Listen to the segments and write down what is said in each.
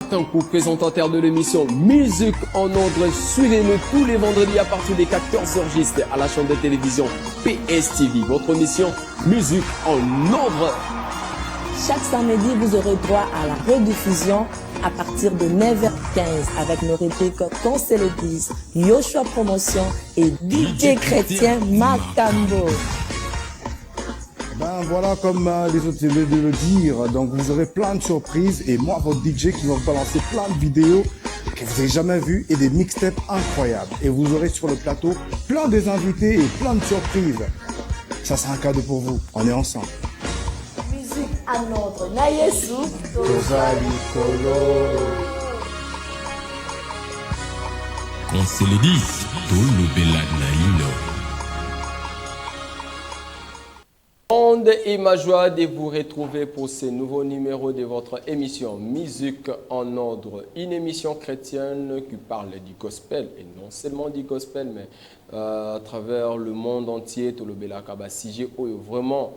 Katankou, présentateur de l'émission Musique en Ordre. Suivez-nous tous les vendredis à partir des 14h juste à la chaîne de télévision PSTV. Votre émission Musique en Ordre. Chaque samedi, vous aurez droit à la rediffusion à partir de 9h15 avec nos rubriques Conseil le 10, Yoshua Promotion et DJ Chrétien Macambo. Ben voilà, comme les autres viennent de le dire, donc vous aurez plein de surprises et moi, votre DJ qui va vous balancer plein de vidéos que vous n'avez jamais vues et des mixtapes incroyables. Et vous aurez sur le plateau plein des invités et plein de surprises. Ça sera un cadeau pour vous, on est ensemble. Musique à notre Nayesu. Conseil le 10, tout le bella naïno. Monde et ma joie de vous retrouver pour ce nouveau numéro de votre émission Musique en Ordre, une émission chrétienne qui parle du gospel et non seulement du gospel mais à travers le monde entier tout le belaka ba sujet vraiment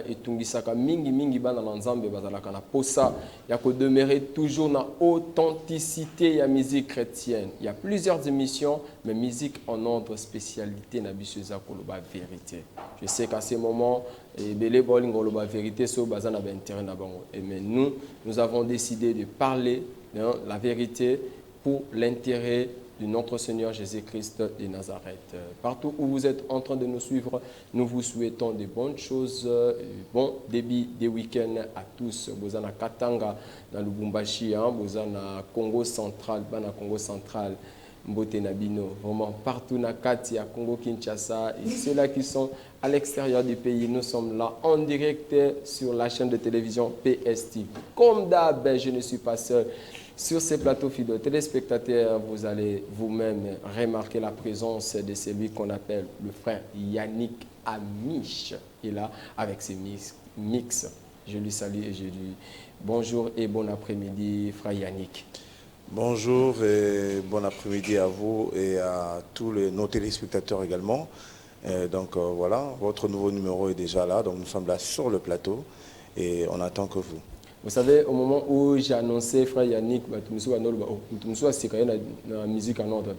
et tungisaka mingi bana nzambe bazalaka na posa ya ko demeurer toujours na authenticité ya musique chrétienne. Il y a plusieurs émissions mais musique en ordre spécialité na biso za koloba vérité. Je sais qu'à ce moment et belé bolingo koloba vérité so bazana ba intérêt na bango. Et mais nous avons décidé de parler la vérité pour l'intérêt de notre Seigneur Jésus-Christ de Nazareth. Partout où vous êtes en train de nous suivre, nous vous souhaitons de bonnes choses, bon début des week-ends à tous. Bozana Katanga, dans Lubumbashi, Bozana Congo central, Bana Congo central, Mbote Nabino, vraiment partout na Kati, à Congo Kinshasa, et ceux-là qui sont à l'extérieur du pays, nous sommes là en direct sur la chaîne de télévision PSTV. Comme d'hab, je ne suis pas seul. Sur ces plateaux fidèles téléspectateurs, vous allez vous-même remarquer la présence de celui qu'on appelle le frère Yannick Amiche. Il est là avec ses mix. Je lui salue et je lui dis bonjour et bon après-midi, frère Yannick. Bonjour et bon après-midi à vous et à tous nos téléspectateurs également. Voilà, votre nouveau numéro est déjà là, donc nous sommes là sur le plateau et on attend que vous. Vous savez, au moment où j'ai annoncé frère Yannick, tu me la musique en ordre.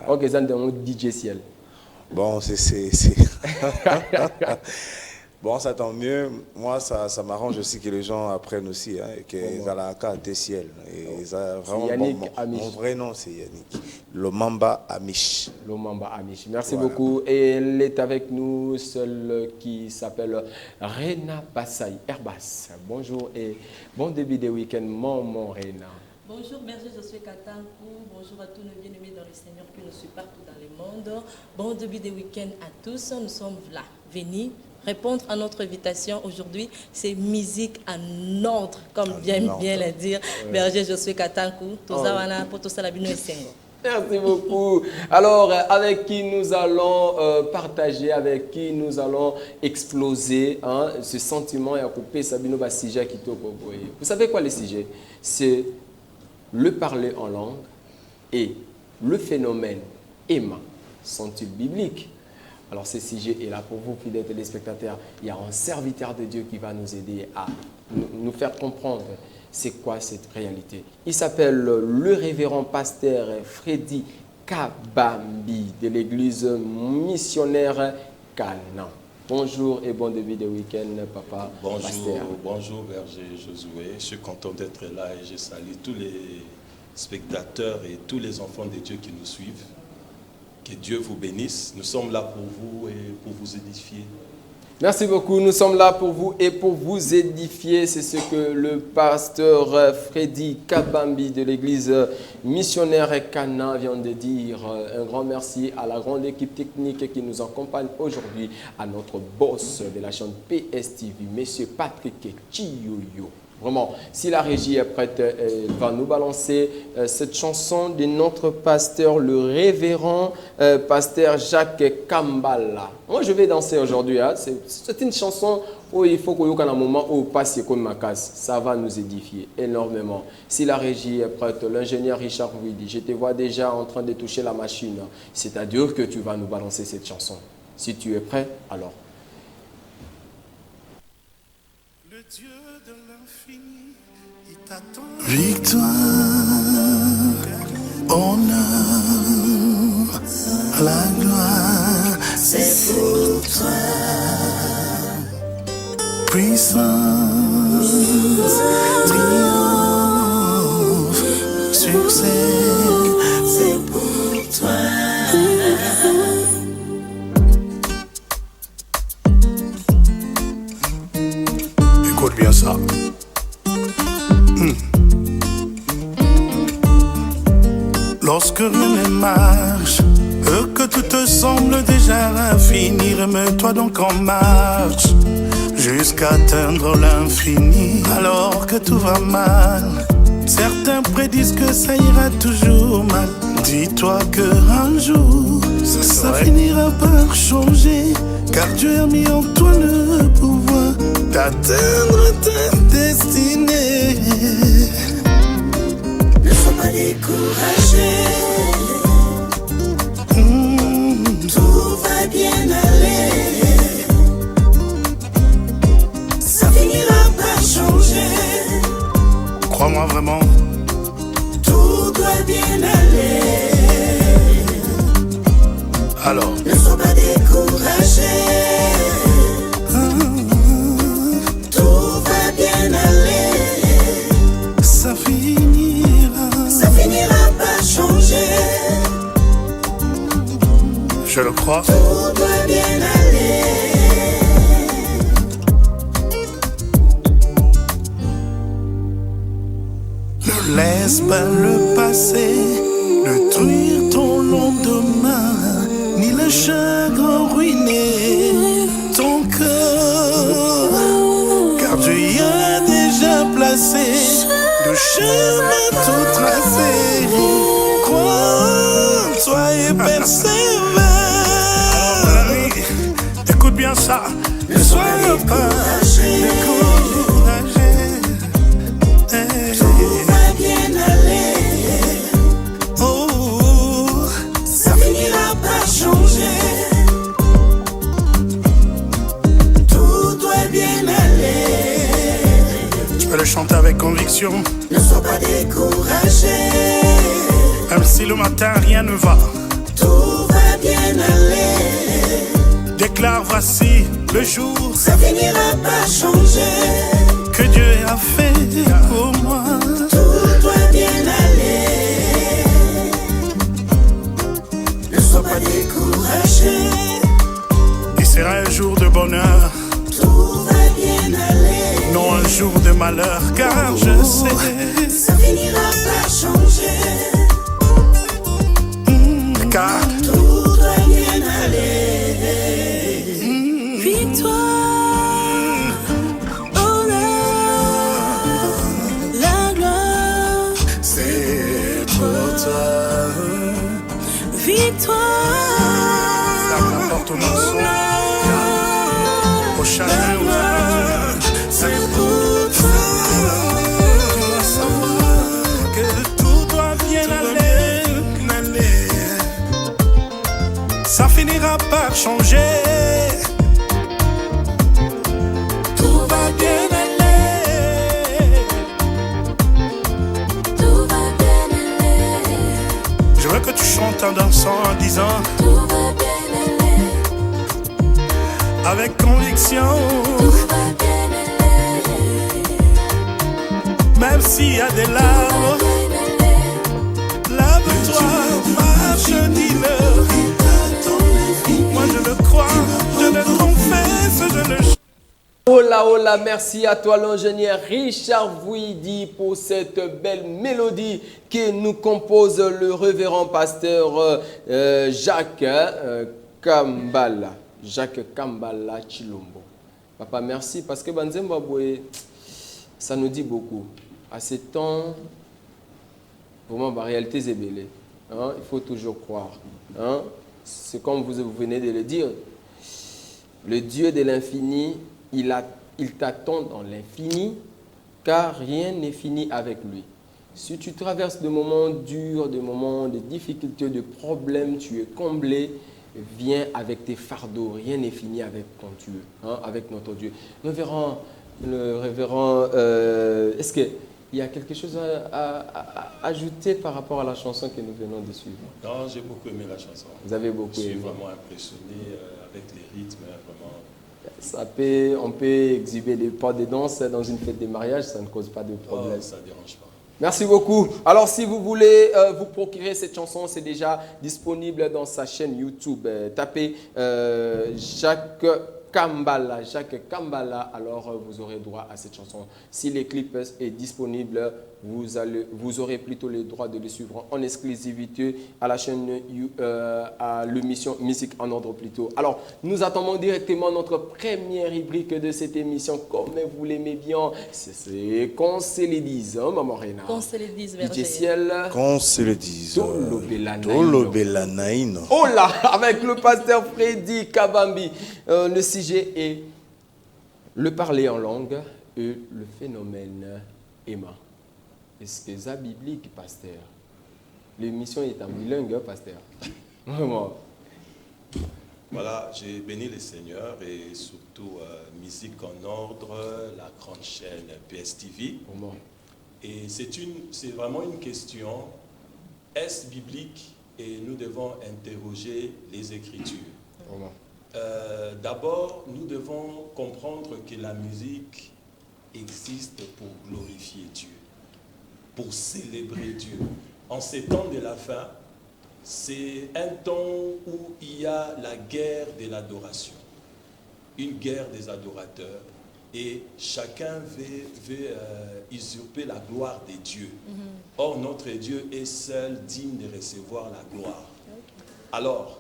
Ok, c'est un DJ Ciel. Bon, c'est... Bon, ça tombe mieux. Moi, ça m'arrange aussi que les gens apprennent aussi, et qu'ils aient la carte ciel. C'est Yannick Amiche. Mon vrai nom, c'est Yannick. Lomamba Amiche. Lomamba Amiche. Merci beaucoup. Et elle est avec nous, celle qui s'appelle Rena Bassay, Airbas. Bonjour et bon début de week-end, mon Rena. Bonjour, berger, je suis Katankou. Bonjour à tous nos bien-aimés dans le Seigneur qui nous suivent partout dans le monde. Bon début de week-end à tous. Nous sommes là, venus répondre à notre invitation aujourd'hui. C'est musique en ordre, comme bien le dire. Ouais. Berger, je suis Katankou. Merci beaucoup. Alors, avec qui nous allons partager, avec qui nous allons exploser ce sentiment et à couper Sabino Bassija Kitoko. Vous savez quoi les sujets? C'est le parler en langue et le phénomène Emma. Sont-ils bibliques? Alors, ce sujet est là pour vous, fidèles téléspectateurs. Il y a un serviteur de Dieu qui va nous aider à nous faire comprendre c'est quoi cette réalité. Il s'appelle le révérend pasteur Freddy Kabambi de l'église missionnaire Canaan. Bonjour et bon début de week-end, papa. Bonjour, pasteur. Bonjour, berger Josué. Je suis content d'être là et je salue tous les spectateurs et tous les enfants de Dieu qui nous suivent. Que Dieu vous bénisse. Nous sommes là pour vous et pour vous édifier. Merci beaucoup. Nous sommes là pour vous et pour vous édifier. C'est ce que le pasteur Freddy Kabambi de l'église missionnaire Canaan vient de dire. Un grand merci à la grande équipe technique qui nous accompagne aujourd'hui, à notre boss de la chaîne PSTV, M. Patrick Chiyoyo. Vraiment, si la régie est prête, elle va nous balancer cette chanson de notre pasteur, le révérend pasteur Jacques Kambala. Moi, je vais danser aujourd'hui. C'est une chanson où il faut qu'il y ait un moment où passe comme ma casse. Ça va nous édifier énormément. Si la régie est prête, l'ingénieur Richard Widi, je te vois déjà en train de toucher la machine. C'est-à-dire que tu vas nous balancer cette chanson. Si tu es prêt, alors. Le Dieu de l'infini, il t'attend. Victoire. Lorsque rien ne marche, que tout te semble déjà infini, remets-toi donc en marche jusqu'à atteindre l'infini. Alors que tout va mal, certains prédisent que ça ira toujours mal. Dis-toi qu'un jour, ça finira par changer, car Dieu a mis en toi le pouvoir d'atteindre ta destinée. Ne sois pas découragé, tout va bien aller, ça finira par changer. Crois-moi vraiment, tout doit bien aller. Alors, ne sois pas découragé, tout va bien aller, ça finira par changer. Je le crois. Tout doit bien aller. Ne laisse pas le passé détruire ton lendemain, ni le chagrin ruiner ton cœur, car Dieu y a déjà placé le chemin tout tracé. Crois-toi et persévère. Écoute bien ça, ne sois pas découragé. Tout va bien aller. Oh, ça finira par changer. Tout doit bien aller. Tu peux le chanter avec conviction. Ne sois pas découragé, même si le matin rien ne va. tout va bien aller. Déclare voici le jour, ça finira par changer. Que Dieu a fait pour moi. Tout doit bien aller. Ne sois pas découragé, Il sera un jour de bonheur, tout va bien aller. non un jour de malheur, car je sais, ça finira par changer. car Tout doit bien aller. Victoire, honneur, la gloire, c'est pour toi. victoire, N'importe où nous sommes, au château, c'est pour toi. Tu dois savoir que tout doit bien aller. Ça finira par changer. Tout va bien aller. Tout va bien aller. Je veux que tu chantes en dansant, en disant Tout va bien aller. avec conviction, Tout va bien aller. même s'il y a des larmes, lave-toi, marche, dis-le. Moi je le crois, je le confesse, je le chante. Hola, hola, merci à toi l'ingénieur Richard Vouidi pour cette belle mélodie que nous compose le révérend pasteur Jacques Kambala. Jacques Kambala Chilombo. Papa, merci parce que Banzemba Boué, ça nous dit beaucoup. À ces temps, vraiment, la réalité est belle. Hein? Il faut toujours croire. Hein? C'est comme vous venez de le dire. Le Dieu de l'infini, il t'attend dans l'infini, car rien n'est fini avec lui. Si tu traverses des moments durs, des moments de difficultés, de problèmes, tu es comblé, viens avec tes fardeaux. Rien n'est fini avec ton Dieu, hein, avec notre Dieu. Le révérend, est-ce qu'il y a quelque chose à ajouter par rapport à la chanson que nous venons de suivre? Non, j'ai beaucoup aimé la chanson. Vous avez beaucoup aimé. Je suis aimé. vraiment impressionné avec les rythmes, vraiment. On peut exhiber des pas de danse dans une fête de mariage, ça ne cause pas de problème. Oh, ça ne dérange pas. Merci beaucoup. Alors, si vous voulez vous procurer cette chanson, c'est déjà disponible dans sa chaîne YouTube. Tapez Jacques Kambala. Alors vous aurez droit à cette chanson. Si les clips est disponible vous aurez plutôt le droit de le suivre en exclusivité à la chaîne, à l'émission Musique en ordre plutôt. Alors, nous attendons directement notre première rubrique de cette émission, comme vous l'aimez bien. C'est qu'on se le dise, hein, Maman Rena. Qu'on se le dise, DJ Berger. Ciel. Qu'on se le dise. Tolobela Naino. Oh là, avec le pasteur Freddy Kabambi. Le sujet est le parler en langue et le phénomène Emma. Est-ce que c'est biblique, pasteur? L'émission est en bilingue, hein, pasteur. Vraiment. Voilà, j'ai béni le Seigneur et surtout Musique en ordre, la grande chaîne PSTV. Comment? Et c'est vraiment une question, est-ce biblique? Et nous devons interroger les Écritures. Comment? D'abord, nous devons comprendre que la musique existe pour glorifier Dieu, pour célébrer Dieu. En ces temps de la fin, c'est un temps où il y a la guerre de l'adoration, une guerre des adorateurs, et chacun veut usurper la gloire de Dieu. Or, notre Dieu est seul digne de recevoir la gloire. Alors,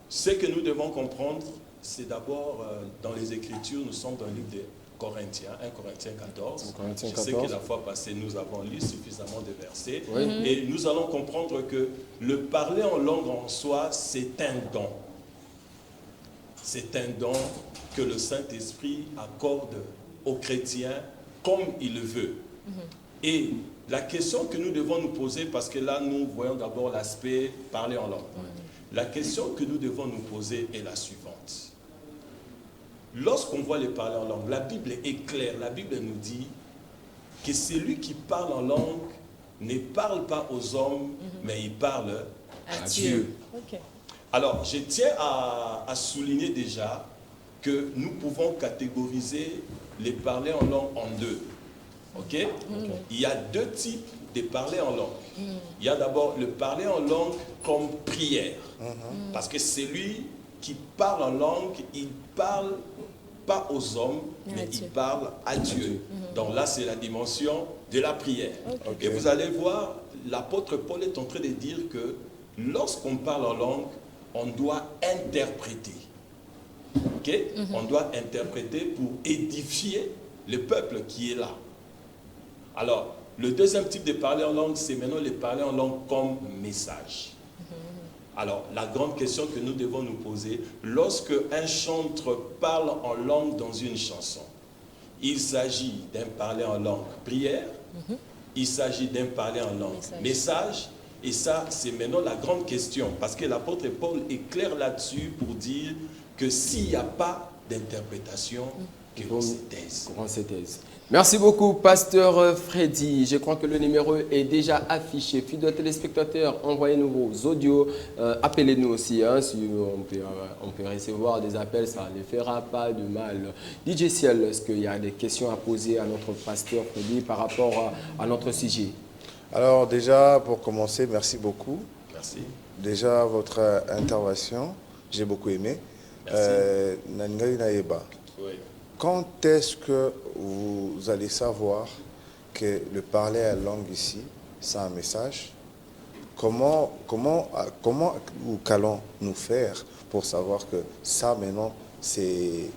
ce que nous devons comprendre, c'est d'abord, dans les Écritures, nous sommes dans le livre de Corinthiens, 1 Corinthiens 14. Je sais que la fois passée, nous avons lu suffisamment de versets. Oui. Et nous allons comprendre que le parler en langue en soi, c'est un don. C'est un don que le Saint-Esprit accorde aux chrétiens comme il le veut. Et la question que nous devons nous poser, parce que là, nous voyons d'abord l'aspect parler en langue. La question que nous devons nous poser est la suivante. Lorsqu'on voit les parler en langue, la Bible est claire. La Bible nous dit que celui qui parle en langue ne parle pas aux hommes, mais il parle à Dieu. Okay. Alors, je tiens à souligner déjà que nous pouvons catégoriser les parler en langue en deux. Ok? Il y a deux types de parler en langue. Il y a d'abord le parler en langue comme prière. Parce que celui qui parle en langue, il parle pas aux hommes, mais il parle à Dieu. Donc là, c'est la dimension de la prière. Et vous allez voir, l'apôtre Paul est en train de dire que lorsqu'on parle en langue, on doit interpréter. Ok? On doit interpréter pour édifier le peuple qui est là. Alors, le deuxième type de parler en langue, c'est maintenant le parler en langue comme message. Alors, la grande question que nous devons nous poser, lorsque un chanteur parle en langue dans une chanson, il s'agit d'un parler en langue prière, il s'agit d'un parler en langue message, et ça, c'est maintenant la grande question, parce que l'apôtre Paul est clair là-dessus pour dire que s'il n'y a pas d'interprétation, que l'on se taise. Merci beaucoup, pasteur Freddy. Je crois que le numéro est déjà affiché. Fidèles téléspectateurs, envoyez-nous vos audios. Appelez-nous aussi. Hein, si on peut recevoir des appels, ça ne fera pas de mal. DJ Ciel, est-ce qu'il y a des questions à poser à notre pasteur Freddy par rapport à notre sujet? Alors déjà, pour commencer, merci beaucoup. Merci. Déjà, votre intervention, j'ai beaucoup aimé. Nangai Naeba. Oui. Quand est-ce que vous allez savoir que le parler à langue ici, c'est un message? Comment ou qu'allons-nous faire pour savoir que ça, maintenant, c'est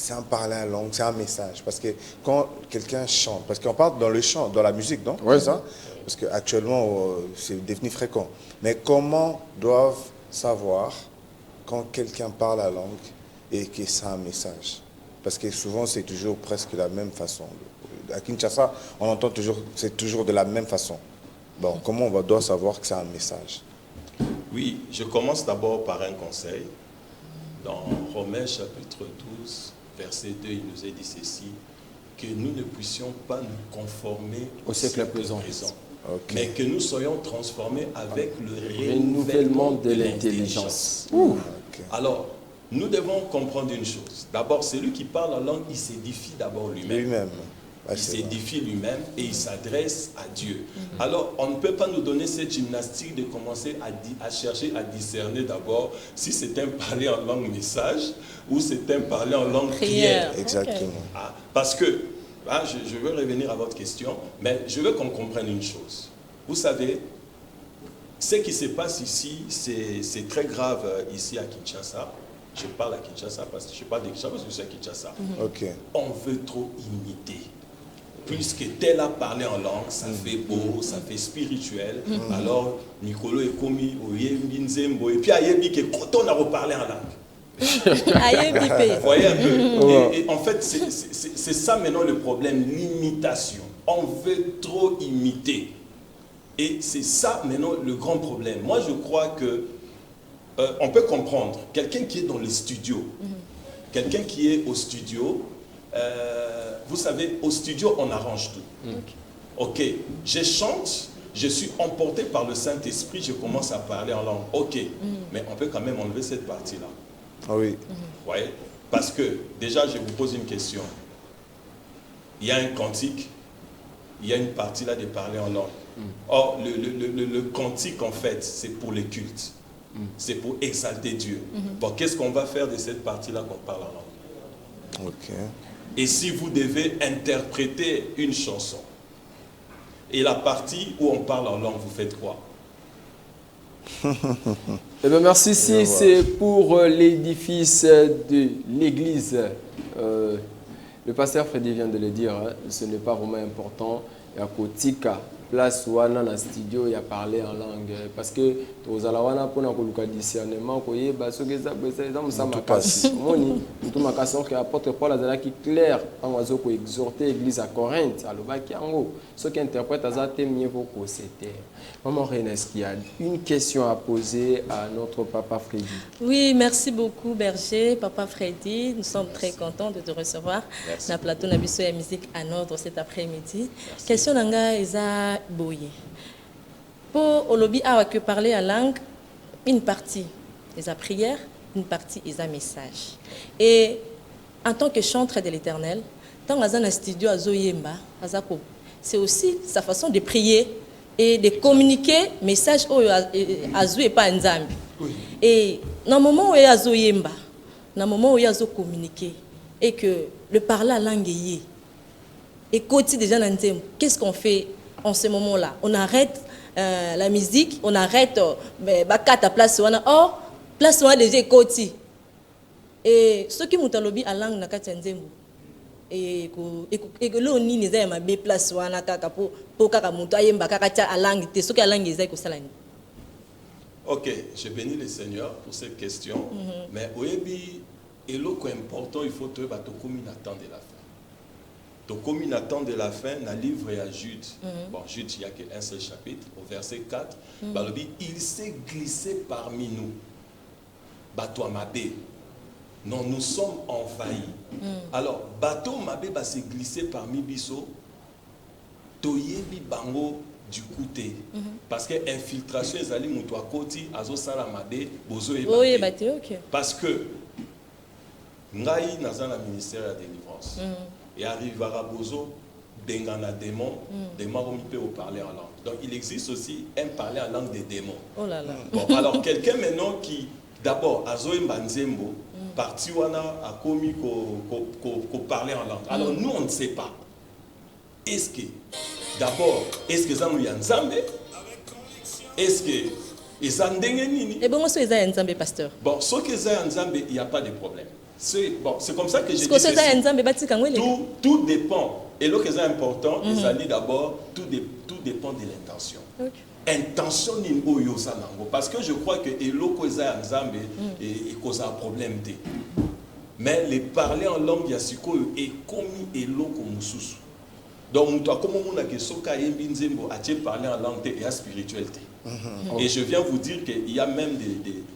un parler à langue, c'est un message? Parce que quand quelqu'un chante, parce qu'on parle dans le chant, dans la musique, non? Oui. Ça? Parce qu'actuellement, c'est devenu fréquent. Mais comment doivent savoir quand quelqu'un parle la langue et que c'est un message? Parce que souvent, c'est toujours presque la même façon. À Kinshasa, on entend toujours, c'est toujours de la même façon. Bon, comment on doit savoir que c'est un message? Oui, je commence d'abord par un conseil. Dans Romains chapitre 12, verset 2, il nous est dit ceci, que nous ne puissions pas nous conformer au siècle présent. Mais que nous soyons transformés avec le renouvellement de l'intelligence. Alors, nous devons comprendre une chose. D'abord, celui qui parle en langue, il s'édifie d'abord lui-même. Il s'édifie lui-même et il s'adresse à Dieu. Alors, on ne peut pas nous donner cette gymnastique de commencer à chercher à discerner d'abord si c'est un parler en langue message ou c'est un parler en langue prière. Exactement. Parce que Ah, je veux revenir à votre question, mais je veux qu'on comprenne une chose. Vous savez, ce qui se passe ici, c'est très grave ici à Kinshasa. Je parle à Kinshasa parce que je parle de Kinshasa parce que je suis à Kinshasa. Ok. On veut trop imiter. Puisque tel a parlé en langue, ça fait beau, ça fait spirituel. Alors, Nicolo est commis, et puis Ayebi qui quand on a reparlé en langue. Vous voyez un peu. Et en fait, c'est ça maintenant le problème, l'imitation. On veut trop imiter. Et c'est ça maintenant le grand problème. Moi, je crois que on peut comprendre. Quelqu'un qui est dans les studios, quelqu'un qui est au studio, vous savez, au studio, on arrange tout. Ok, je chante, je suis emporté par le Saint-Esprit, je commence à parler en langue. Ok, mais on peut quand même enlever cette partie-là. Ah oui. Vous voyez? Parce que, déjà, je vous pose une question. Il y a un cantique, il y a une partie là de parler en langue. Or, le cantique, en fait, c'est pour les cultes. C'est pour exalter Dieu. Bon, qu'est-ce qu'on va faire de cette partie-là qu'on parle en langue? Ok. Et si vous devez interpréter une chanson, et la partie où on parle en langue, vous faites quoi? Eh bien, merci. Si c'est pour l'édifice de l'église, le pasteur Freddy vient de le dire, hein, ce n'est pas vraiment important. Il y a Kotika, place wana na studio, il y a parlé en langue. Parce que tozala wana pona koluka discernement, koyeba sokeza besa ça makasi. Moni, tout makasi que apôtre Paul azala qui clair en oiseau ko exhorter l'église à Corinthe, alobaki yango. Ceux qui interprètent azate mieux vos c'était. Maman Reine, est-ce qu'il y a une question à poser à notre papa Freddy? Oui, merci beaucoup Berger, papa Freddy. Nous sommes très contents de te recevoir dans le plateau Nabiso et musique en ordre cet après-midi. Question nanga eza boye. Pour Olobi a que parler en langue, une partie est la prière, une partie est un message. Et en tant que chanteur de l'Éternel, tant que dans un studio à Zoyemba, c'est aussi sa façon de prier et de communiquer message à Zoé et pas en Zambi. Et dans le moment où il y a Zoyemba, dans le moment où il y a communiquer et que le parler à langue est et côté déjà dans le qu'est-ce qu'on fait en ce moment-là? On arrête la musique, on arrête bakata place wana or place wana déjà côté. Et ceux qui m'ont lobby à langue na kati nzembo et que l'on ni neza ma be place wana kaka po kaka mutu ayemba kaka tia à langue te ceux qui à langue eza ko salani. Ok, je bénis le Seigneur pour cette question. Mais oyebi eloko important, il faut te battre comme une attente de la fin. Donc, comme une attente de la fin, dans le livre à Jude, bon, Jude, il n'y a qu'un seul chapitre, au verset 4, il s'est glissé parmi nous. Bateau Mabé. Non, nous sommes envahis. Alors, bateau Mabé s'est glissé parmi Bisso, Toyebi Bango du côté. Parce que infiltration, ils allaient monter à côté, Azo Salamade, Bozo et Baté. Parce que, Ngaï, dans le ministère de la délivrance. Et arrivera Bozo, Bengana démon, démon peut parler en langue. Donc il existe aussi un parler en langue des démons. Oh là là. Bon, alors quelqu'un maintenant qui, d'abord, a Zoé Mbanzembo, parti wana a commis qu'on parlait en langue. Alors nous on ne sait pas. Est-ce que, d'abord, est-ce que ça nous y a Nzambe? Est-ce que, et ça n'dengenini? Et bon, moi, c'est un Nzambe, pasteur. Bon, ce que ça Nzambe, il n'y a pas de problème. C'est bon, comme ça que j'ai dit. Tout dépend. Et ce qui est important, d'abord, tout dépend de l'intention. Intention ni parce que je crois que eloko eza nzambe et cause un problème de. Mais les parler en langue il y a sikoyo et commis eloko mususu. Donc muto comme on a que soka yembi nzembo a parler en langue et à spiritualité. Et je viens vous dire qu'il y a même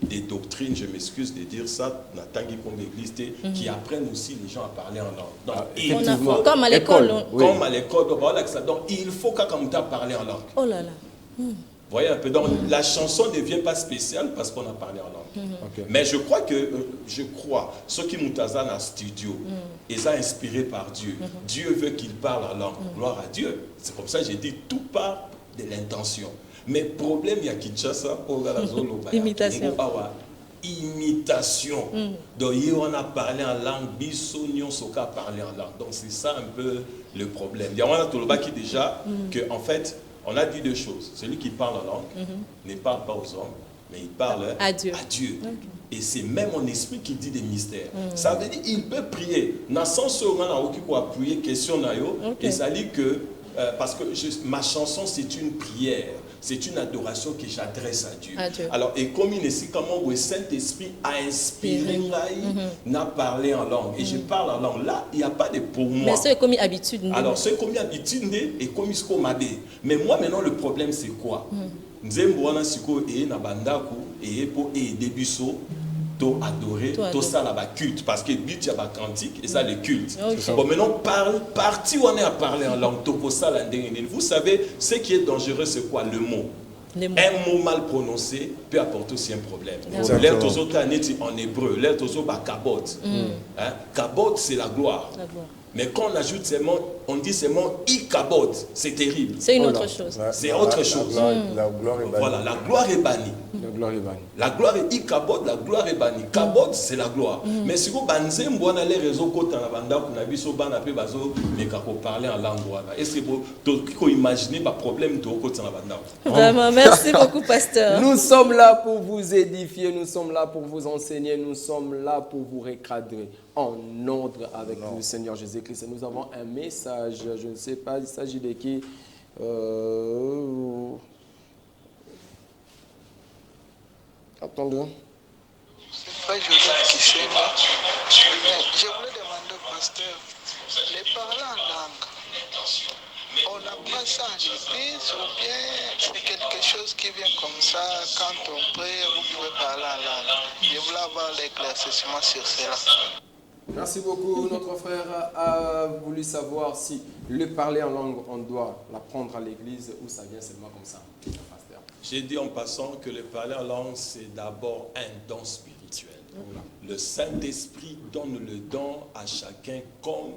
des doctrines, je m'excuse de dire ça, comme l'église, qui apprennent aussi les gens à parler en langue. Donc, comme à l'école. Comme à l'école. Donc, il faut qu'à parler en langue. Oh là là. Voyez un peu. Donc, la chanson ne devient pas spéciale parce qu'on a parlé en langue. Mais je crois que, ceux qui m'ont dans un studio, ils sont inspirés par Dieu. Dieu veut qu'ils parlent en langue. Gloire à Dieu. C'est comme ça que j'ai dit, tout part de l'intention. Mais problème, il y a Kinshasa, imitation. Donc, on a parlé en langue, Bissonion Soka parlé en langue. Donc, c'est ça un peu le problème. Il y a un Toloba qui déjà, que en fait, on a dit deux choses. Celui qui parle en langue ne parle pas aux hommes, mais il parle à Dieu. Okay. Et c'est même mon esprit qui dit des mystères. Ça veut dire qu'il peut prier. Dans le sens où on a aucun pour prier, question naïo, et ça dit que, parce que ma chanson, c'est une prière. C'est une adoration que j'adresse à Dieu. Alors, et comme il est comment le Saint-Esprit a inspiré, n'a parlé en langue. Et je parle en langue. Là, il n'y a pas de pour moi. Mais c'est comme habitude. Alors, c'est comme habitude et comme ce qu'on m'a dit. Mais moi, maintenant, le problème, c'est quoi? Nzembo siko e na bandaku et pour aider biso to adorer to ça là culte parce que but y a cantique et ça le culte. Bon maintenant parti on est à parler en langue to ça là. Vous savez ce qui est dangereux c'est quoi le mot? Un mot mal prononcé peut apporter aussi un problème. L'air tozo en hébreu, l'air tozo ba kabot. Kabot c'est la gloire. Mais quand on ajoute ces mots, on dit ces mots ikabot, c'est terrible. C'est une autre chose. C'est autre chose. La gloire est bannie. Voilà, la gloire est bannie. La gloire est bannie. La gloire est ikabot, la gloire est bannie. Kabot, c'est la gloire. Mais si vous banzez, on a les réseaux côté en banda, on a vu so ban après bazo, mais quand on parle en langue est-ce que vous imaginez pas problème de côté en banda? Vraiment, merci beaucoup, pasteur. Nous sommes là pour vous édifier, nous sommes là pour vous enseigner, nous sommes là pour vous recadrer en ordre avec le Seigneur Jésus-Christ. Nous avons un message, je ne sais pas, il s'agit de qui. Attendez. C'est pas Joseph qui sait, mais je voulais demander au pasteur, les parler en langue, on apprend ça en église ou bien c'est quelque chose qui vient comme ça, quand on prie, vous pouvez parler en langue. Je voulais avoir l'éclaircissement sur cela. Merci beaucoup. Notre frère a voulu savoir si le parler en langue, on doit l'apprendre à l'église ou ça vient seulement comme ça. J'ai dit en passant que le parler en langue, c'est d'abord un don spirituel. Le Saint-Esprit donne le don à chacun comme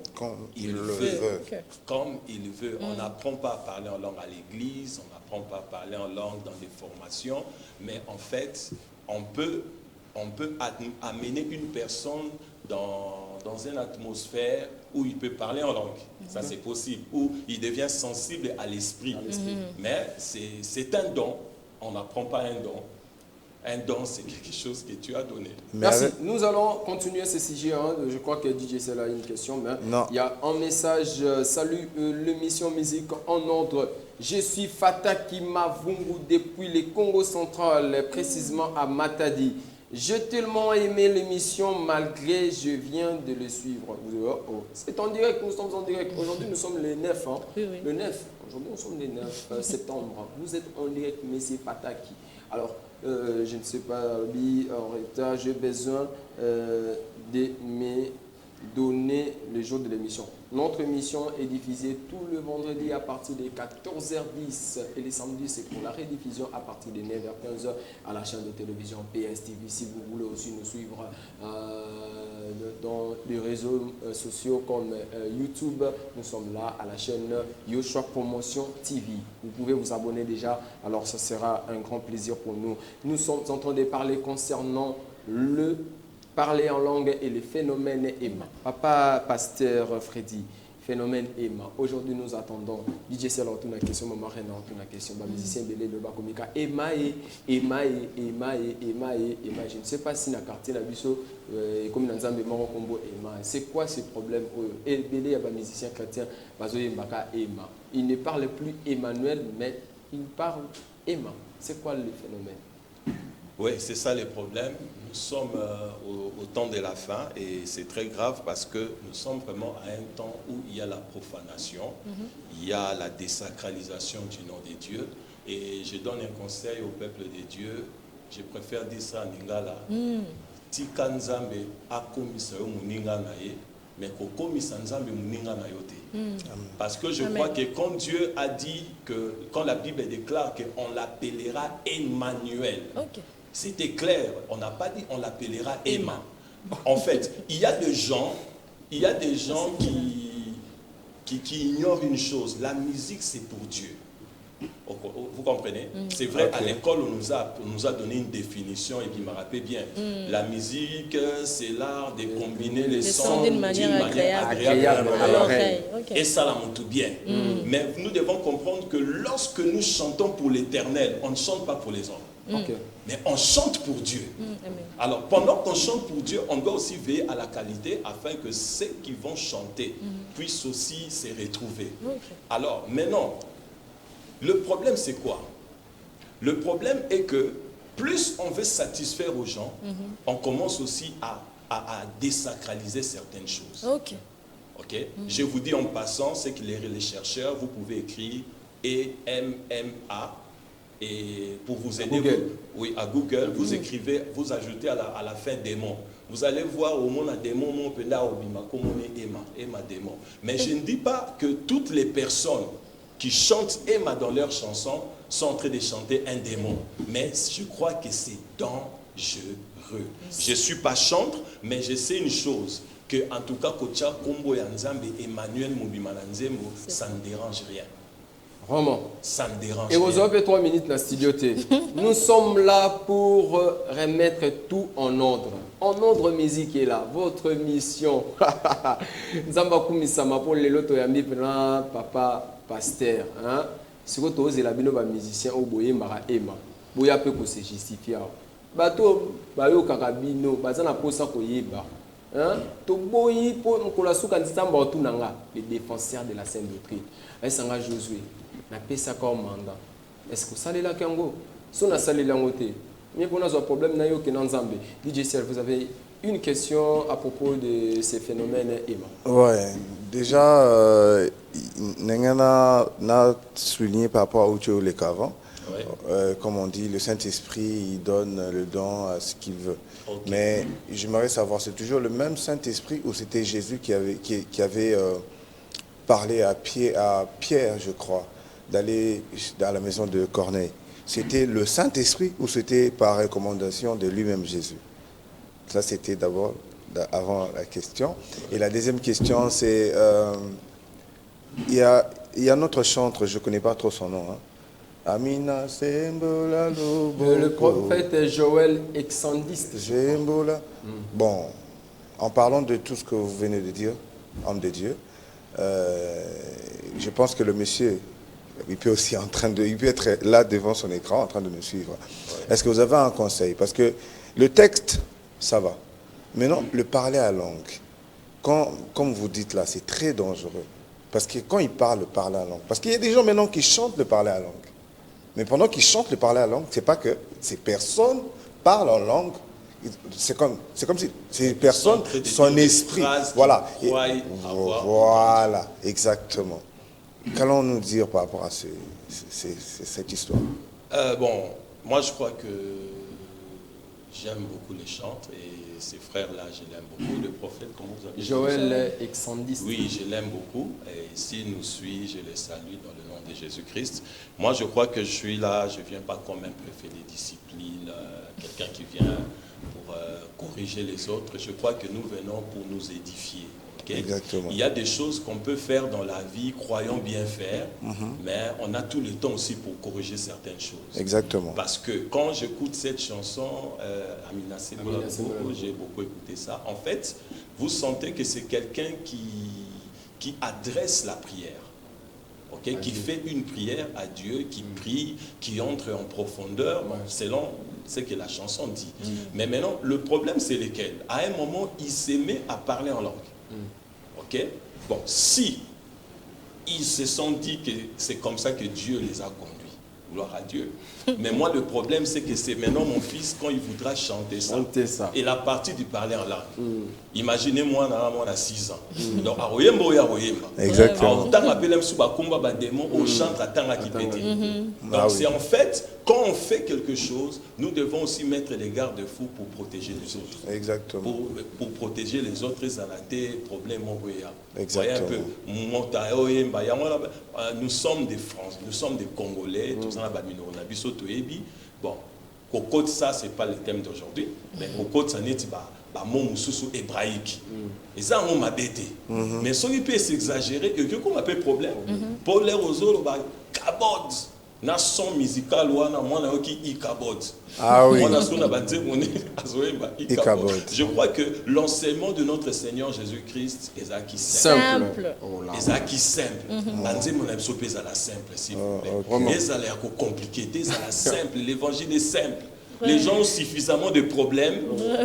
il le veut. Comme il veut. On n'apprend pas à parler en langue à l'église, on n'apprend pas à parler en langue dans des formations, mais en fait, on peut amener une personne dans une atmosphère où il peut parler en langue. Ça, c'est possible. Où il devient sensible à l'esprit. Mais c'est un don. On n'apprend pas un don. Un don, c'est quelque chose que tu as donné. Merci. Nous allons continuer ce sujet. Je crois que DJ Sel a une question. Mais il y a un message. Salut, l'émission Musique en ordre. Je suis Fataki Mavungu depuis le Congo central, précisément à Matadi. J'ai tellement aimé l'émission malgré je viens de le suivre. C'est en direct, nous sommes en direct. Aujourd'hui, nous sommes le 9. Le 9. Aujourd'hui, nous sommes le 9 septembre. Vous êtes en direct, mais c'est Pataki. Alors, je ne sais pas, en retard, j'ai besoin de me donner le jour de l'émission. Notre émission est diffusée tout le vendredi à partir de 14h10 et les samedis c'est pour la rediffusion à partir de 9h15 à la chaîne de télévision PSTV. Si vous voulez aussi nous suivre dans les réseaux sociaux comme YouTube, nous sommes là à la chaîne Yoshua Promotion TV. Vous pouvez vous abonner déjà, alors ça sera un grand plaisir pour nous. Nous sommes en train de parler concernant le parler en langue et le phénomène Emma. Papa Pasteur Freddy, phénomène Emma. Aujourd'hui, nous attendons. DJ Sel a une question, maman René a une question. Musicien Belé de Bakomika. Emma. Je ne sais pas si dans le quartier Nabiso, comme dans Zambé Moro Combo Emma. C'est quoi ce problème? Et Belé, il y a un musicien chrétien, Emma. Il ne parle plus Emmanuel, mais il parle Emma. C'est quoi le phénomène? Oui, c'est ça le problème. Nous sommes au temps de la fin et c'est très grave parce que nous sommes vraiment à un temps où il y a la profanation, il y a la désacralisation du nom de Dieu. Et je donne un conseil au peuple de Dieu, je préfère dire ça en lingala. Tika nzambe akomisa yo muninga na ye, mais kokomisa nzambe muninga na yo te. Parce que je crois que quand Dieu a dit que, quand la Bible déclare qu'on l'appellera Emmanuel, c'était clair, on n'a pas dit on l'appellera Emma. En fait, il y a des gens qui ignorent une chose, la musique c'est pour Dieu. Vous comprenez? C'est vrai, à l'école, on nous a donné une définition, et puis je me rappelle bien. La musique, c'est l'art de combiner les sons d'une manière agréable à l'oreille. Okay. Et ça la monte bien. Mais nous devons comprendre que lorsque nous chantons pour l'Éternel, on ne chante pas pour les hommes. Mais on chante pour Dieu. Alors, pendant qu'on chante pour Dieu, on doit aussi veiller à la qualité afin que ceux qui vont chanter puissent aussi se retrouver. Alors, maintenant, le problème, c'est quoi? Le problème est que plus on veut satisfaire aux gens, on commence aussi à désacraliser certaines choses. Je vous dis en passant, c'est que les chercheurs, vous pouvez écrire EMMA. Et pour vous aider, à Google, vous écrivez, vous ajoutez à la fin démon. Vous allez voir au monde un démon, mon penda obima, comme on est Emma démon. Mais je ne dis pas que toutes les personnes qui chantent Emma dans leurs chansons sont en train de chanter un démon. Mais je crois que c'est dangereux. Je ne suis pas chantre, mais je sais une chose, que en tout cas, Kocha Kombo Yanzambe, Emmanuel Mobimananzembo, ça ne dérange rien. Vraiment. Ça me dérange. Et vous avez 3 minutes dans la studio. Nous sommes là pour remettre tout en ordre. En ordre musique est là. Votre mission. Nzamba kumisama pour les loto yambi pena papa pasteur. Hein? Si vous avez la bino ba musicien au boye mara ema. Boya peut que se justifier. Bato bayo kakabino bazana posa ko yeba. Hein? To boyi pour kola suka nzamba otunanga les défenseurs de la sainte doctrine. Esanga Josué. Est-ce que vous savez là Kango? Si on a salé là, mais pour nous, un problème, DJ Ciel, vous avez une question à propos de ces phénomènes, Emma? Ouais, déjà, Nengana n'a souligné par rapport à Outio les avant. Comme on dit, le Saint-Esprit, il donne le don à ce qu'il veut. Mais j'aimerais savoir, c'est toujours le même Saint-Esprit ou c'était Jésus qui avait parlé à Pierre, je crois, d'aller dans la maison de Corneille? C'était le Saint-Esprit ou c'était par recommandation de lui-même Jésus? Ça, c'était d'abord, avant la question. Et la deuxième question, c'est, il y a notre chantre, je ne connais pas trop son nom. Hein. Amina Sembola Lobo. Le prophète Joël Exandiste. Bon, en parlant de tout ce que vous venez de dire, homme de Dieu, je pense que le monsieur, il peut aussi il peut être là devant son écran en train de nous suivre. Est-ce que vous avez un conseil? Parce que le texte, ça va. Maintenant, le parler à langue, comme vous dites là, c'est très dangereux. Parce que quand il parle à langue, parce qu'il y a des gens maintenant qui chantent le parler à langue. Mais pendant qu'ils chantent le parler à langue, c'est pas que ces personnes parlent en langue. C'est comme si ces personnes, son esprit, voilà. Voilà, exactement. Qu'allons-nous dire par rapport à cette histoire? Bon, moi je crois que j'aime beaucoup les chantres et ces frères-là, je l'aime beaucoup. Le prophète, comment vous avez dit? Joël Exandiste. Oui, je l'aime beaucoup et s'il nous suit, je les salue dans le nom de Jésus-Christ. Moi je crois que je suis là, je ne viens pas comme un préfet des disciplines, quelqu'un qui vient pour corriger les autres. Je crois que nous venons pour nous édifier. Okay? Exactement. Il y a des choses qu'on peut faire dans la vie, croyons bien faire, mais on a tout le temps aussi pour corriger certaines choses. Exactement. Parce que quand j'écoute cette chanson, Amina Sebola, j'ai beaucoup écouté ça. En fait, vous sentez que c'est quelqu'un qui adresse la prière. Okay? Qui fait une prière à Dieu, qui prie, qui entre en profondeur, selon ce que la chanson dit. Mais maintenant, le problème, c'est lequel? À un moment, il s'est mis à parler en langue. Ok? Bon, si ils se sont dit que c'est comme ça que Dieu les a conduits, gloire à Dieu. Mais moi, le problème, c'est que c'est maintenant mon fils, quand il voudra chanter ça. Et la partie du parler en langue. Imaginez-moi, on a 6 ans. Donc, exactement. Donc, c'est en fait, quand on fait quelque chose, nous devons aussi mettre des garde-fous pour protéger les autres. Exactement. Pour protéger les autres, ça a des problèmes. Exactement. Nous sommes des Français, nous sommes des Congolais, tout ça, bon, Kokot, ça, ce n'est pas le thème d'aujourd'hui, mais Kokot, ça n'est pas un mot hébraïque. Et ça, on m'a bêté. Mais ça, il peut s'exagérer, et que qu'on appelle problème. Pour les roseaux, kabod, na son musical wana mwana yoki ikabod. Ah oui. Je crois que l'enseignement de notre Seigneur Jésus-Christ est qui simple. Les qui simple. Simple, s'il vous plaît. Les allées compliqués, les simple. L'évangile est simple. Les gens ont suffisamment de problèmes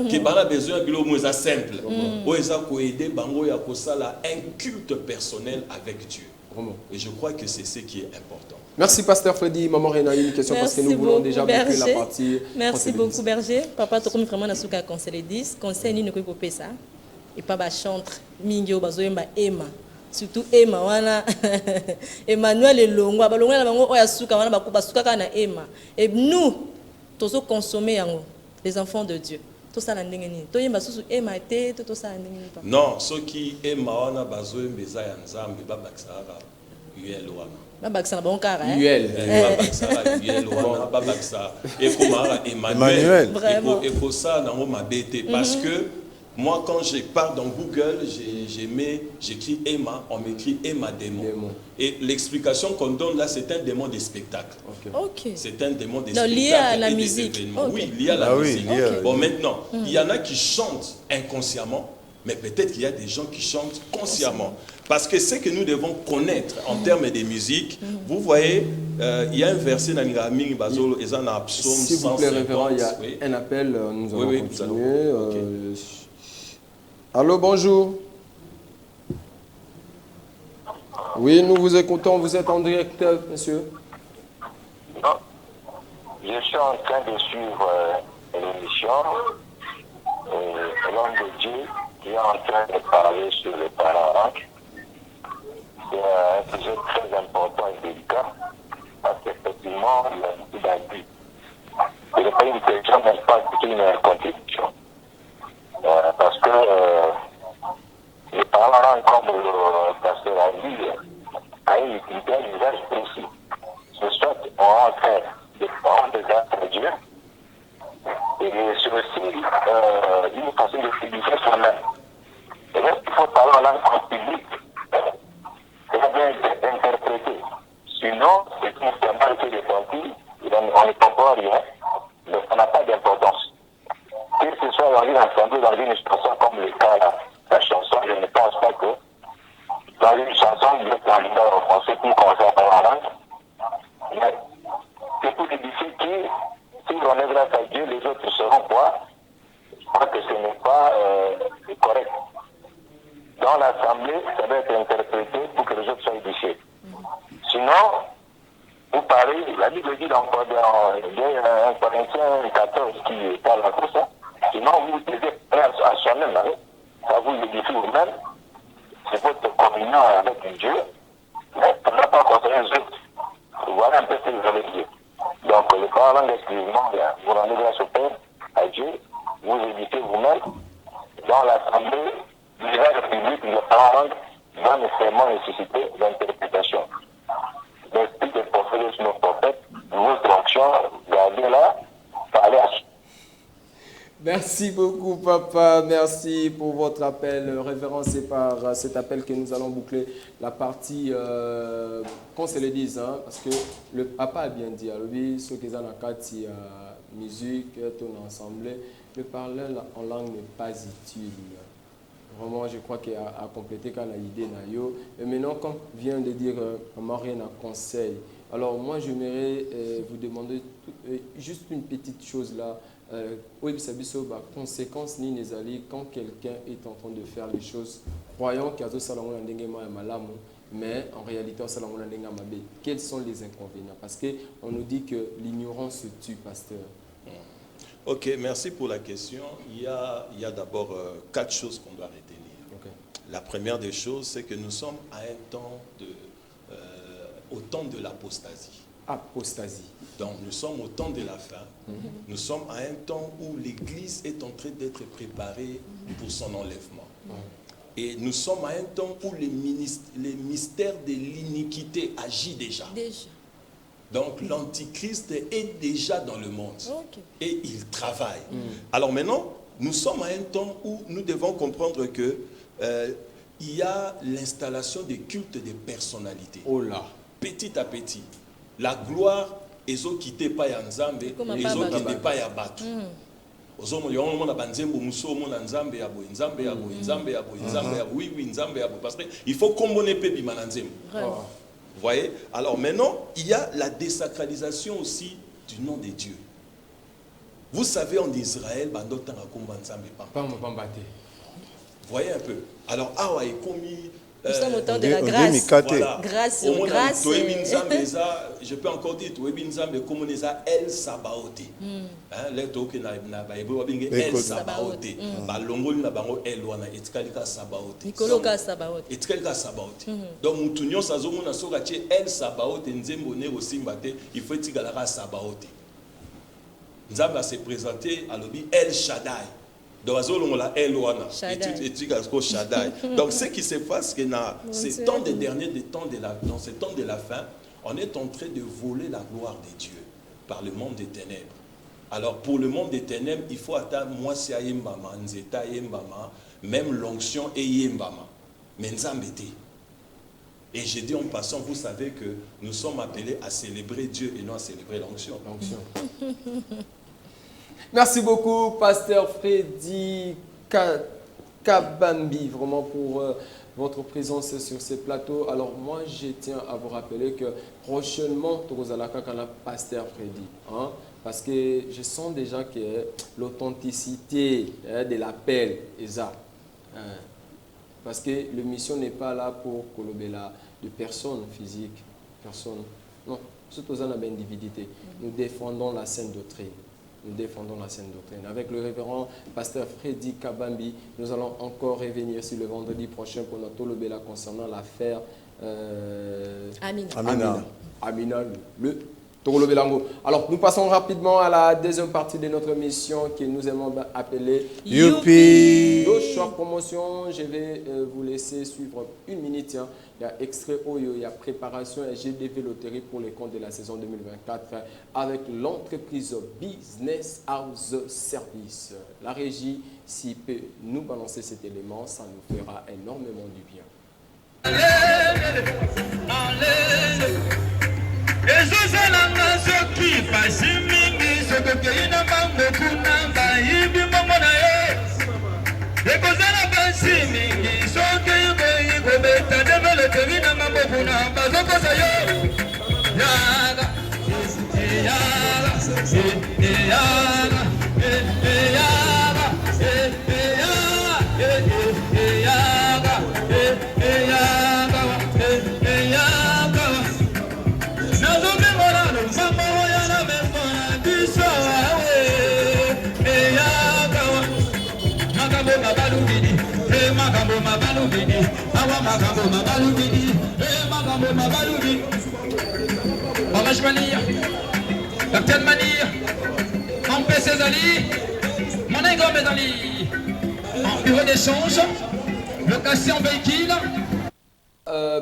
qu'ils ont besoin de l'homme simple. Ils ont aider un culte personnel avec Dieu. Et je crois que c'est ce qui est important. Merci, Pasteur Freddy. Maman Rena, une question parce que nous voulons déjà boucler la partie. Merci beaucoup, Berger. Papa, tu as vraiment un conseil 10. Conseil, ni ne peut pas ça. Et pas chantre. Mingyo, bazoemba, Emma. Surtout Emma, wana. Emmanuel et Longo. Balongo, la bango, oya suka, wana, bakuba, suka, kana Emma. Et nous, tous consommer les enfants de Dieu. Tout ça, l'andengeni. Toi, yemba, sous Emma, tout ça, l'andengeni. Non, ceux qui Emma, wana, bazoemba, zayanzambe, babaksara, yuel, wana. Babaksa bon carré. Yuel. Babaksa. Et Emmanuel. Et pour ça, dans ma BT. Parce que moi, quand je pars dans Google, j'écris Emma, on m'écrit Emma démon. Et l'explication qu'on donne là, c'est un démon des spectacles. Okay. C'est un démon des spectacles. Lié à la musique. Oui, lié à la musique. Bon, maintenant, il y en a qui chantent inconsciemment. Mais peut-être qu'il y a des gens qui chantent consciemment. Parce que ce que nous devons connaître en termes de musique, vous voyez, il y a un verset dans Ngaming Bazolo, et dans Psaume 150. S'il vous plaît, révérend, il y a un appel, nous allons continuer. Allô, bonjour. Oui, nous vous écoutons, vous êtes en direct, monsieur. Non. Je suis en train de suivre l'émission. L'homme de Dieu qui est en train de parler sur les parents. C'est un sujet très important et délicat parce qu'effectivement, il y a beaucoup d'abus. Ce n'est pas une question, mais pas une contribution. Parce que les parents, comme le pasteur a dit, a une utilité, un usage précis. Ce soit on en fait des parents de grâce à Dieu, et c'est aussi une façon de s'éduquer soi-même. Et lorsqu'il faut parler en langue en public, c'est bien interprété. Sinon, c'est une formalité de partie, on ne comprend rien, donc ça n'a pas d'importance. Que ce soit dans une assemblée, dans une chanson comme le cas là, la chanson, je ne pense pas que dans une chanson, il y a un candidat en français qui commence par la langue. Mais c'est pour édifier qui, si on est grâce à Dieu, les autres seront quoi? Je crois que ce n'est pas correct. Dans l'assemblée, ça doit être interprété pour que les autres soient édifiés. Sinon, vous parlez, la Bible dit dans 1 Corinthiens 14 qui parle à tout ça. Sinon, vous devez faire à soi-même, hein? Ça vous édifie vous-même. C'est votre communion avec Dieu. Mais ça ne va pas concerner les autres. Voilà un peu ce que vous allez dire. Donc, le parlant exclusivement, vous rendez grâce au Père, à Dieu, vous éditez vous-même. Dans l'assemblée, l'usage public, le parlant va nécessairement nécessiter l'interprétation. L'esprit des prophètes et nos prophètes, votre action, gardez-la, parlez à soi. Merci beaucoup, papa. Merci pour votre appel. Révérend, c'est par cet appel que nous allons boucler la partie, qu'on se le dise, hein, parce que le papa a bien dit, alors oui, ceux qui ont la musique, ton ensemble, le parler en langue n'est pas utile. Vraiment, je crois qu'il a complété quand il a idée. Et maintenant, comme vient de dire Marien, un conseil. Alors, moi, j'aimerais vous demander juste une petite chose là. Conséquence ni nezali quand quelqu'un est en train de faire les choses croyant qu'il y a tout ça mais en réalité quels sont les inconvénients parce que on nous dit que l'ignorance se tue, pasteur. Ok, merci pour la question. Il y a d'abord 4 choses qu'on doit retenir. Okay. La première des choses, c'est que nous sommes à un temps au temps de l'apostasie. Apostasie. Donc nous sommes au temps de la fin. Nous sommes à un temps où l'Église est en train d'être préparée pour son enlèvement. Et nous sommes à un temps où les mystères de l'iniquité agit déjà. Donc l'Antichrist est déjà dans le monde. Et il travaille. Alors maintenant, nous sommes à un temps où nous devons comprendre que il y a l'installation des cultes des personnalités. Oh là. Petit à petit. La gloire, ils ont quitté pas ya Nzambe, ils ont quitté pas ya Batu. Parce qu'il faut combiner Pébi Mananzem. Vous voyez? Alors maintenant, il y a la désacralisation aussi du nom de Dieu. Vous savez, en Israël, vous voyez un peu. Alors, ah ouais, commis. Nous sommes au temps de la grâce. Voilà. Grâce. Je peux encore dire, comme on est à El Sabaote. El Sabaote. Donc, nous sommes El Sabaote, il faut être Sabaote. Nzamba s'est présenté à l'objet El Shaddai. Donc, donc, ce qui se passe, que dans ces temps des derniers, dans ces temps de la fin, on est en train de voler la gloire de Dieu par le monde des ténèbres. Alors, pour le monde des ténèbres, il faut attendre moi, c'est Yembama, Nzeta Yembama, même l'onction et Yembama. Mais Nzambete. Et j'ai dit en passant, vous savez que nous sommes appelés à célébrer Dieu et non à célébrer l'onction. Merci beaucoup, Pasteur Freddy Kabambi, vraiment pour votre présence sur ce plateau. Alors moi, je tiens à vous rappeler que prochainement, Torozalaka kana Pasteur Freddy, hein, parce que je sens déjà que l'authenticité de l'appel est ça. Parce que la mission n'est pas là pour colobela de personnes physiques, personnes. Non, surtout dans l'individualité. Nous défendons la sainte doctrine. Nous défendons la sainte doctrine. Avec le révérend pasteur Freddy Kabambi, nous allons encore revenir sur le vendredi prochain pour notre Tolobela concernant l'affaire Amina, le Tolobelango. Alors, nous passons rapidement à la deuxième partie de notre mission que nous aimons appeler Youpi. Le choix promotion. Je vais vous laisser suivre une minute. Hein. Il y a extrait Oyo, il y a préparation et GDV Loterie pour les comptes de la saison 2024 avec l'entreprise Business House Service. La régie, s'il peut nous balancer cet élément, ça nous fera énormément du bien. Capitaine Mani, mon PC Zali, mon Ego Medali, en bureau d'échange, location véhicule.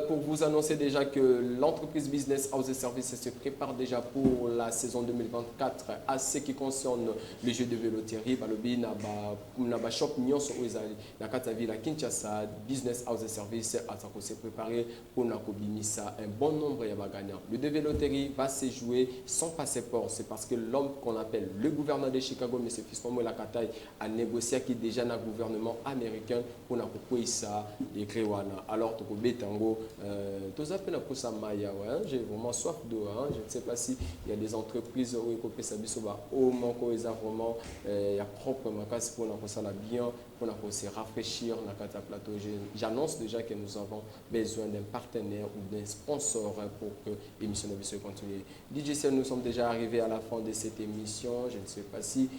Pour vous annoncer déjà que l'entreprise Business House Services se prépare déjà pour la saison 2024 à ce qui concerne les jeux de véloterie. Balobi naba shop nyonso oizali na kata villa Kinshasa. Business House Services a se préparé pour nakobimisa un bon nombre de gagnants. Le de véloterie va se jouer sans passeport. C'est parce que l'homme qu'on appelle le gouverneur de Chicago, M. Fispomo Lakatai, a négocié qui déjà na gouvernement américain pour nakopoisa les Krewana. Alors j'ai vraiment soif d'eau. Hein. Je ne sais pas s'il y a des entreprises où il y a vraiment propre pour ça bien, pour se rafraîchir dans le plateau. J'annonce déjà que nous avons besoin d'un partenaire ou d'un sponsor pour que l'émission puisse continuer. DJCL, nous sommes déjà arrivés à la fin de cette émission. Je ne sais pas si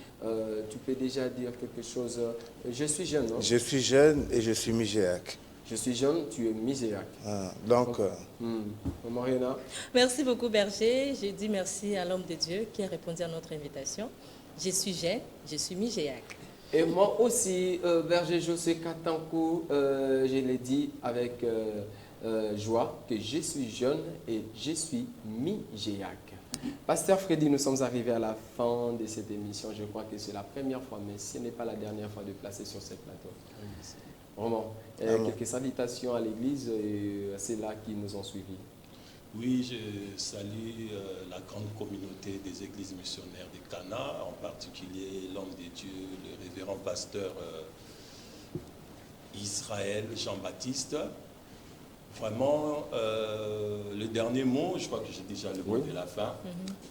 tu peux déjà dire quelque chose. Je suis jeune. Non? Je suis jeune et je suis Migéac. Je suis jeune, tu es Miséac. Donc, Mariana. Merci beaucoup, Berger. Je dis merci à l'homme de Dieu qui a répondu à notre invitation. Je suis jeune, je suis Miséac. Et moi aussi, Berger José Katankou, je l'ai dit avec joie que je suis jeune et je suis Miséac. Pasteur Freddy, nous sommes arrivés à la fin de cette émission. Je crois que c'est la première fois, mais ce n'est pas la dernière fois de placer sur ce plateau. Vraiment. Quelques salutations à l'église et à ceux-là qui nous ont suivis. Oui, je salue la grande communauté des églises missionnaires de Cana, en particulier l'homme de Dieu, le révérend pasteur Israël Jean-Baptiste. Vraiment, le dernier mot, je crois que j'ai déjà le mot de la fin.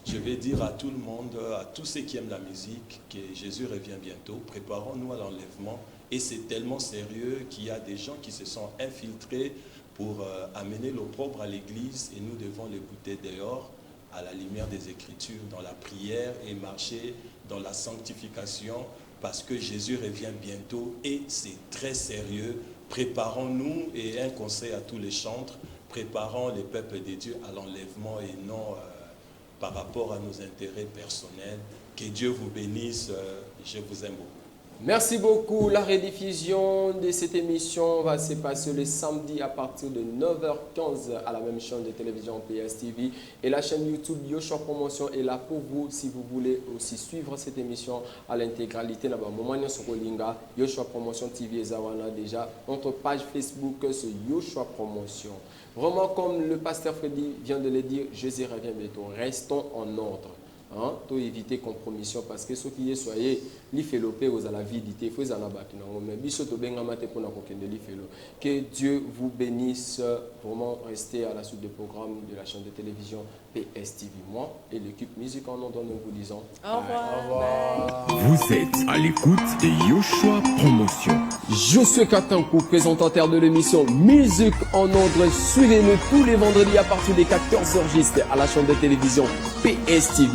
Je vais dire à tout le monde, à tous ceux qui aiment la musique, que Jésus revient bientôt. Préparons-nous à l'enlèvement. Et c'est tellement sérieux qu'il y a des gens qui se sont infiltrés pour amener l'opprobre à l'église, et nous devons les bouter dehors à la lumière des Écritures, dans la prière, et marcher dans la sanctification, parce que Jésus revient bientôt et c'est très sérieux. Préparons-nous, et un conseil à tous les chantres, préparons les peuples de Dieu à l'enlèvement et non par rapport à nos intérêts personnels. Que Dieu vous bénisse, je vous aime beaucoup. Merci beaucoup. La rediffusion de cette émission va se passer le samedi à partir de 9h15 à la même chaîne de télévision PSTV. Et la chaîne YouTube Yoshua Promotion est là pour vous si vous voulez aussi suivre cette émission à l'intégralité. Yoshua Promotion TV et déjà notre page Facebook c'est Yoshua Promotion. Vraiment, comme le pasteur Freddy vient de le dire, Jésus revient bientôt. Restons en ordre. Pour éviter compromission, parce que ceux qui soyez l'ifélopé aux à la vidité, il faut les en abattre. Que Dieu vous bénisse. Vraiment, restez à la suite des programmes de la chaîne de télévision PSTV. Moi et l'équipe Musique en Ordre, nous vous disons au revoir. Vous êtes à l'écoute de Yoshua Promotion. Je suis Katankou, présentateur de l'émission Musique en Ordre. Suivez-nous tous les vendredis à partir des 14h juste à la chaîne de télévision PSTV.